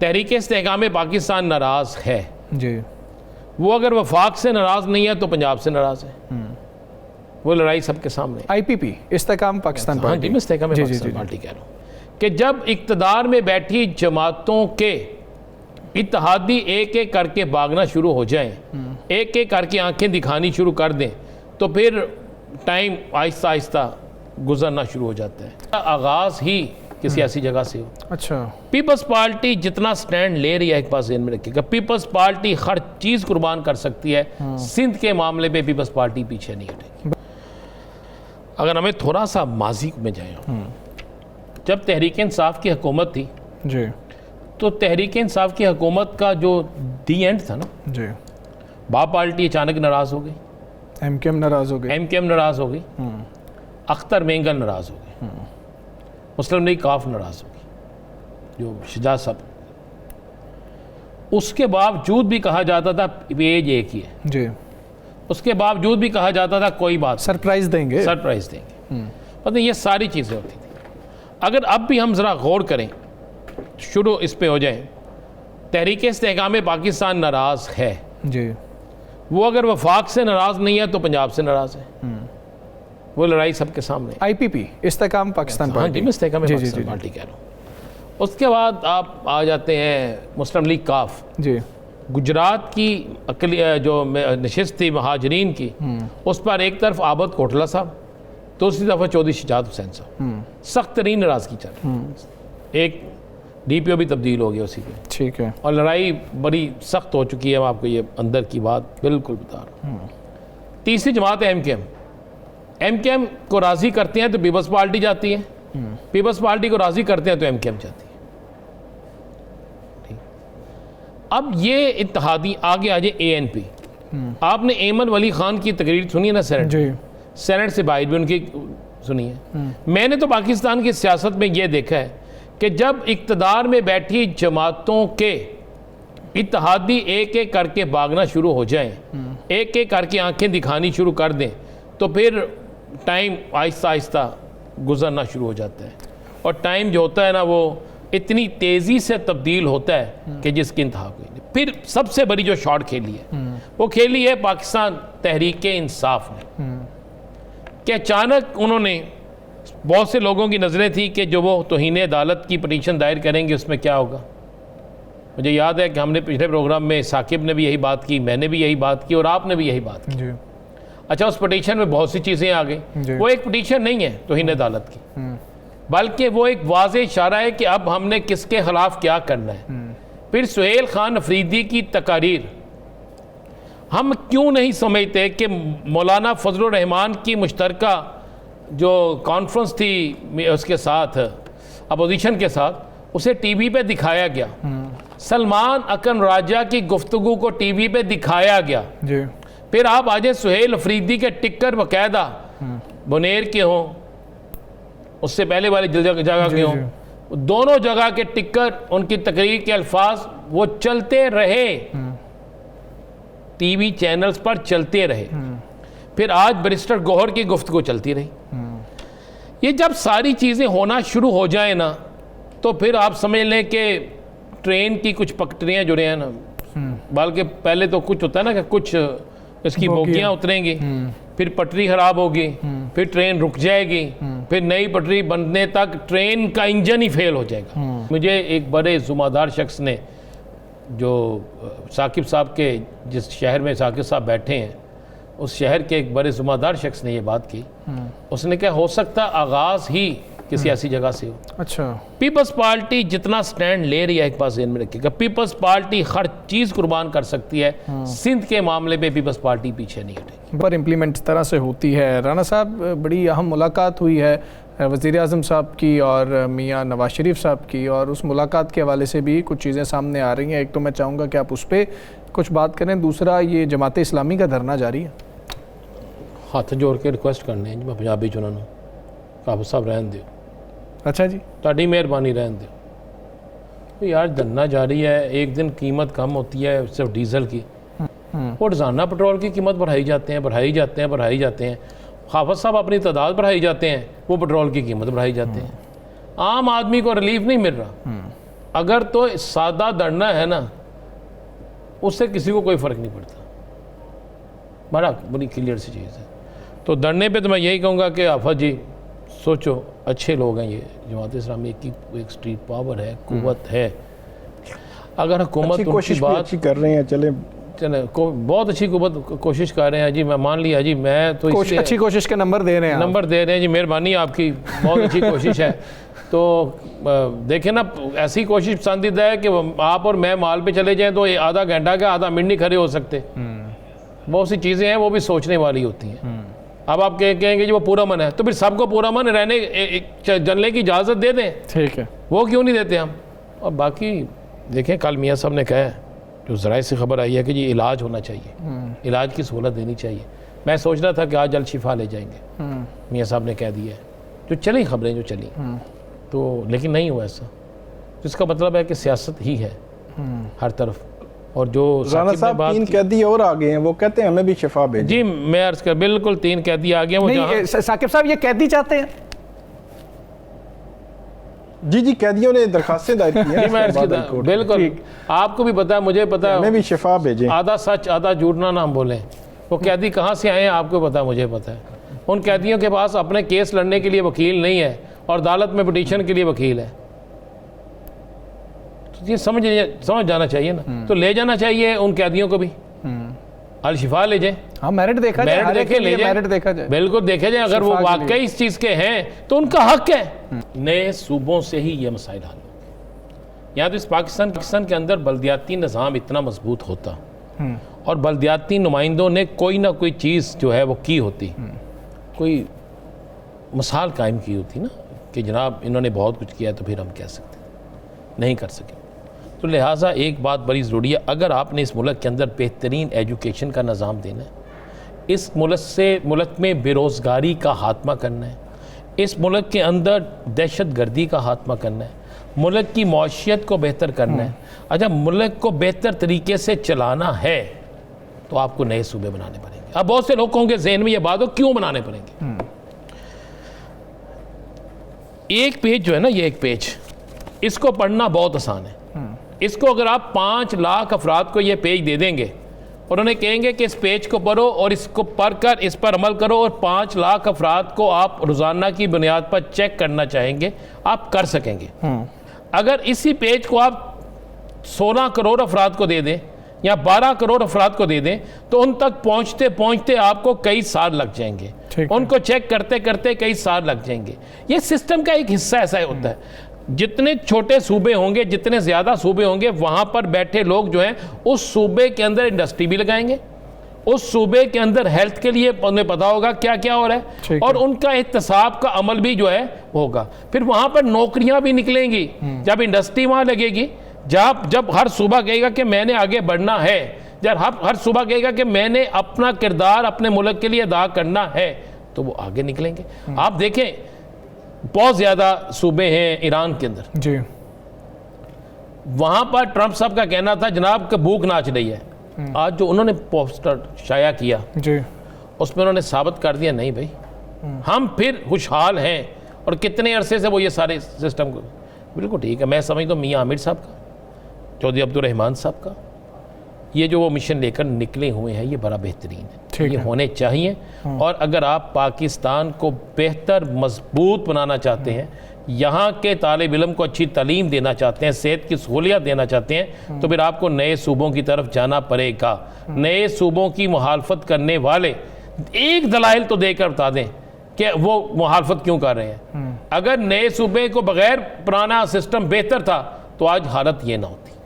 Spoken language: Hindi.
तहरीक इस्तेहकाम पाकिस्तान नाराज़ है जी, वो अगर वफाक से नाराज़ नहीं है तो पंजाब से नाराज़ है। वो लड़ाई सबके सामने। IPP इस्तेहकाम पाकिस्तान हाँ जी, मैं इस्तेहकाम पाकिस्तान पार्टी कह रहा हूँ कि जब इक़्तिदार में बैठी जमातों के इत्तेहादी एक एक करके भागना शुरू हो जाएं, एक एक करके आंखें दिखानी शुरू कर दें, तो फिर टाइम आहिस्ता आहिस्ता गुजरना शुरू हो जाता है। आगाज़ ही किसी ऐसी जगह से हो। अच्छा, पीपल्स पार्टी जितना स्टैंड ले रही है, एक बात ज़हन में रखिएगा, पीपल्स पार्टी हर चीज़ कुर्बान कर सकती है। सिंध के मामले में पीपल्स पार्टी पीछे नहीं हटेगी। अगर हमें थोड़ा सा माजी में जाए, जब तहरीक इंसाफ की हुकूमत थी जी, तो तहरीक इंसाफ की हुकूमत का जो दी एंड था ना जी, बाप पार्टी अचानक नाराज़ हो गई, MKM नाराज़ हो गई, MKM नाराज़ हो गई, अख्तर मेंगल नाराज़ हो गई, मुस्लिम लीग काफ नाराज़ हो गई, जो शजात साहब। उसके बावजूद भी कहा जाता था पेज एक ही है, जी, उसके बावजूद भी कहा जाता था कोई बात सरप्राइज देंगे, सरप्राइज देंगे। पता ये सारी चीज़ें होती थी। अगर अब भी हम ज़रा गौर करें, शुरू इस पे हो जाए, तहरीक इस्तेहकाम पाकिस्तान नाराज़ है जी, वो अगर वफाक से नाराज़ नहीं है तो पंजाब से नाराज़ है। वो लड़ाई सबके सामने। IPP इस्तेहकाम पाकिस्तान हाँ जी, पार्टी, मैं इस्तेहकाम जी, पाकिस्तान जी, पार्टी कह रहा हूँ। उसके बाद आप आ जाते हैं मुस्लिम लीग काफ। जी, गुजरात की जो नशिस्त थी महाजरीन की, उस पर एक तरफ आबद कोटला साहब, दूसरी तरफ चौधरी शजात हुसैन साहब, सख्त तरीन नाराज़गी चल रही। एक DPO भी तब्दील हो गया उसी पे, ठीक है, और लड़ाई बड़ी सख्त हो चुकी है। मैं आपको ये अंदर की बात बिल्कुल बता रहा हूँ। तीसरी जमात है MKM को राज़ी करते हैं तो पीपल्स पार्टी जाती है, पीपल्स पार्टी को राज़ी करते हैं तो MKM जाती है। ठीक। अब ये इत्तेहादी आगे आ जाए ANP। आपने एमन वली खान की तकरीर सुनी है ना सेनेट, जी, सेनेट से बाहर भी उनकी सुनी है। मैंने तो पाकिस्तान की सियासत में ये देखा है कि जब इक़्तिदार में बैठी जमातों के इत्तेहादी एक एक करके भागना शुरू हो जाएं, एक एक करके आंखें दिखानी शुरू कर दें, तो फिर टाइम आहिस्ता आहिस्ता गुजरना शुरू हो जाता है। और टाइम जो होता है ना, वो इतनी तेज़ी से तब्दील होता है कि जिसकी इंतहा कोई नहीं। फिर सबसे बड़ी जो शॉट खेली है वो खेली है पाकिस्तान तहरीक इंसाफ ने, कि अचानक उन्होंने, बहुत से लोगों की नज़रें थी कि जो वो तौहीन अदालत की पटिशन दायर करेंगे उसमें क्या होगा। मुझे याद है कि हमने पिछले प्रोग्राम में साकिब ने भी यही बात की, मैंने भी यही बात की और आपने भी यही बात की। जी, अच्छा, उस पटिशन में बहुत सी चीज़ें आ गई। वो एक पटिशन नहीं है तौहीन अदालत की, बल्कि वो एक वाज़ेह इशारा है कि अब हमने किसके खिलाफ क्या करना है। फिर सुहेल खान अफरीदी की तकारीर, हम क्यों नहीं समझते कि मौलाना फजलुर रहमान की मुश्तरका जो कॉन्फ्रेंस थी उसके साथ, अपोजिशन के साथ, उसे टीवी पे दिखाया गया। सलमान अकरम राजा की गुफ्तगू को टीवी पे दिखाया गया। जी, फिर आप आज सुहेल अफरीदी के टिक्कर बाकायदा बुनेर के हों, उससे पहले वाली जगह के हों, दोनों जगह के टिक्कर, उनकी तकरीर के अल्फाज वो चलते रहे, टीवी चैनल्स पर चलते रहे। फिर आज बैरिस्टर गौहर की गुफ्तगू चलती रही। ये जब सारी चीज़ें होना शुरू हो जाए ना, तो फिर आप समझ लें कि ट्रेन की कुछ पटरियाँ जुड़े हैं ना, बल्कि पहले तो कुछ होता है ना कि कुछ इसकी बोगियाँ उतरेंगी, फिर पटरी ख़राब होगी, फिर ट्रेन रुक जाएगी, फिर नई पटरी बनने तक ट्रेन का इंजन ही फेल हो जाएगा। मुझे एक बड़े ज़िम्मेदार शख्स ने, जो साकिब साहब के जिस शहर में साकिब साहब बैठे हैं, उस शहर के एक बड़े ज़िम्मेदार शख्स ने ये बात की। उसने कहा हो सकता आगाज़ ही किसी ऐसी जगह से हो। अच्छा, पीपल्स पार्टी जितना स्टैंड ले रही है, एक बात ज़हन में रखिएगा, पीपल्स पार्टी हर चीज़ कुर्बान कर सकती है। सिंध के मामले में पीपल्स पार्टी पीछे नहीं हटेगी। पर इम्प्लीमेंट इस तरह से होती है। राना साहब, बड़ी अहम मुलाकात हुई है वज़ीर आज़म साहब की और मियाँ नवाज शरीफ साहब की, और उस मुलाकात के हवाले से भी कुछ चीज़ें सामने आ रही हैं। एक तो मैं चाहूँगा कि आप उस पर कुछ बात करें, दूसरा ये जमात इस्लामी का धरना जारी है। हथ जोड़ के रिक्वेस्ट करने हैं जी, मैं पंजाबी चुना काबू साहब रहन दो। अच्छा जी, ताड़ी मेहरबानी रहन दो। तो यार धरना जारी है, एक दिन कीमत कम होती है सिर्फ डीजल की, वो रोज़ाना पेट्रोल की कीमत बढ़ाई जाते हैं। हाफिज साहब अपनी तादाद बढ़ाई जाते हैं, वो पेट्रोल की कीमत बढ़ाई जाते हैं। आम आदमी को रिलीफ नहीं मिल रहा। अगर तो सादा दड़ना है ना, उससे किसी को कोई फ़र्क नहीं पड़ता, बड़ा बड़ी क्लियर सी चीज़ है। तो दड़ने पे तो मैं यही कहूँगा कि आफत जी सोचो, अच्छे लोग हैं ये जमात इस्लामी की, एक स्ट्रीट पावर है, कुव्वत है। अगर हुकूमत उनकी कोशिश बात अच्छी कर रहे हैं, चले बहुत अच्छी कोशिश कर रहे हैं जी, मैं मान लिया जी, मैं तो अच्छी कोशिश के नंबर दे रहे हैं, नंबर दे रहे हैं जी, मेहरबानी आपकी, बहुत अच्छी कोशिश है। तो देखें ना, ऐसी कोशिश पसंदीदा है कि आप और मैं माल पे चले जाएं तो आधा घंटा का आधा मिनट नहीं खड़े हो सकते। बहुत सी चीज़ें हैं वो भी सोचने वाली होती हैं। अब आप कहेंगे जी वो पूरा मन है, तो फिर सबको पूरा मन रहने जलने की इजाज़त दे दें, ठीक है, वो क्यों नहीं देते हम। और बाकी देखें, कल मियाँ साहब ने कहा है, जो ज़राए से खबर आई है कि जी इलाज होना चाहिए, इलाज की सहूलत देनी चाहिए। मैं सोच रहा था कि आज जल शिफा ले जाएंगे, मियाँ साहब ने कह दिया है, जो चली खबरें जो चली, तो लेकिन नहीं हुआ ऐसा। जिसका मतलब है कि सियासत ही है हर तरफ। और जो राना साहब 3 कैदी और आ गए हैं, वो कहते हैं हमें भी शिफा भेजें। जी मैं अर्ज कर, बिल्कुल 3 कैदी आ गए। नहीं साकिब साहब, ये कैदी चाहते हैं? जी कैदियों ने दरखास्तें दायर की हैं। मैं अर्ज कर, बिल्कुल आपको भी पता है, मुझे पता है, हमें भी शिफा भेजें। आधा सच आधा झूठ ना हम बोलें। वो कैदी कहाँ से आए हैं आपको पता है, मुझे पता है। उन कैदियों के पास अपने केस लड़ने के लिए वकील नहीं है और अदालत में पिटीशन के लिए वकील है। तो ये समझ जाना चाहिए ना। तो ले जाना चाहिए उन कैदियों को भी, अल शिफा ले जाए। हाँ, मेरिट देखा जाए, मेरिट देखे ले जाए, मेरिट देखा जाए, बिल्कुल देखे जाए। अगर वो वाकई इस चीज़ के हैं तो उनका हक है। नए सूबों से ही ये मसाइल हल होंगे। यहाँ तो इस पाकिस्तान के अंदर बल्दियाती निज़ाम इतना मजबूत होता और बल्दियाती नुमाइंदों ने कोई ना कोई चीज़ जो है वो की होती, कोई मिसाल कायम की होती ना कि जनाब इन्होंने बहुत कुछ किया, तो फिर हम कह सकते नहीं कर सके। तो लिहाजा एक बात बड़ी ज़रूरी है, अगर आपने इस मुल्क के अंदर बेहतरीन एजुकेशन का निज़ाम देना है, इस मुल्क में बेरोज़गारी का खात्मा करना है, इस मुल्क के अंदर दहशत गर्दी का खात्मा करना है, मुल्क की मौशियत को बेहतर करना है, अच्छा मुल्क को बेहतर तरीके से चलाना है, तो आपको नए सूबे बनाने पड़ेंगे। अब बहुत से लोग होंगे जहन में ये बात हो, क्यों बनाने पड़ेंगे? एक पेज जो है ना, ये एक पेज, इसको पढ़ना बहुत आसान है। इसको अगर आप 5 लाख अफराद को ये पेज दे देंगे और उन्हें कहेंगे कि इस पेज को पढ़ो और इसको पढ़कर इस पर अमल करो, और 5 लाख अफराद को आप रोज़ाना की बुनियाद पर चेक करना चाहेंगे, आप कर सकेंगे। अगर इसी पेज को आप 16 करोड़ अफराद को दे दें या 12 करोड़ अफराद को दे दें, तो उन तक पहुँचते पहुँचते आपको कई साल लग जाएंगे, उनको चेक करते करते कई साल लग जाएंगे। ये सिस्टम का एक हिस्सा ऐसा होता है। जितने छोटे सूबे होंगे, जितने ज़्यादा सूबे होंगे, वहाँ पर बैठे लोग जो हैं उस सूबे के अंदर इंडस्ट्री भी लगाएंगे, उस सूबे के अंदर हेल्थ के लिए उन्हें पता होगा क्या क्या हो रहा है, और उनका एहतसाब का अमल भी जो है होगा। फिर वहाँ पर नौकरियाँ भी निकलेंगी जब इंडस्ट्री वहाँ लगेगी। जब हर सूबा कहेगा कि मैंने आगे बढ़ना है, जब हर सूबा कहेगा कि मैंने अपना किरदार अपने मुल्क के लिए अदा करना है, तो वो आगे निकलेंगे। आप देखें, बहुत ज़्यादा सूबे हैं ईरान के अंदर जी, वहाँ पर ट्रंप साहब का कहना था जनाब कि भूख नाच रही है। आज जो उन्होंने पोस्टर शाया किया जी, उसमें उन्होंने साबित कर दिया, नहीं भाई हम फिर खुशहाल हैं। और कितने अरसे से वो ये सारे सिस्टम को, बिल्कुल ठीक है। मैं समझता हूँ मियाँ आमिर साहब का, चौधरी अब्दुर्रहमान साहब का, ये जो वो मिशन लेकर निकले हुए हैं, ये बड़ा बेहतरीन है, ये होने चाहिए। और अगर आप पाकिस्तान को बेहतर मजबूत बनाना चाहते हैं, यहाँ के तालिब इल्म को अच्छी तालीम देना चाहते हैं, सेहत की सहूलियत देना चाहते हैं, तो फिर आपको नए सूबों की तरफ जाना पड़ेगा। नए सूबों की मुखालफत करने वाले एक दलाइल तो देकर बता दें कि वो मुखालफत क्यों कर रहे हैं। अगर नए सूबे को बगैर पुराना सिस्टम बेहतर था तो आज हालत ये ना होती।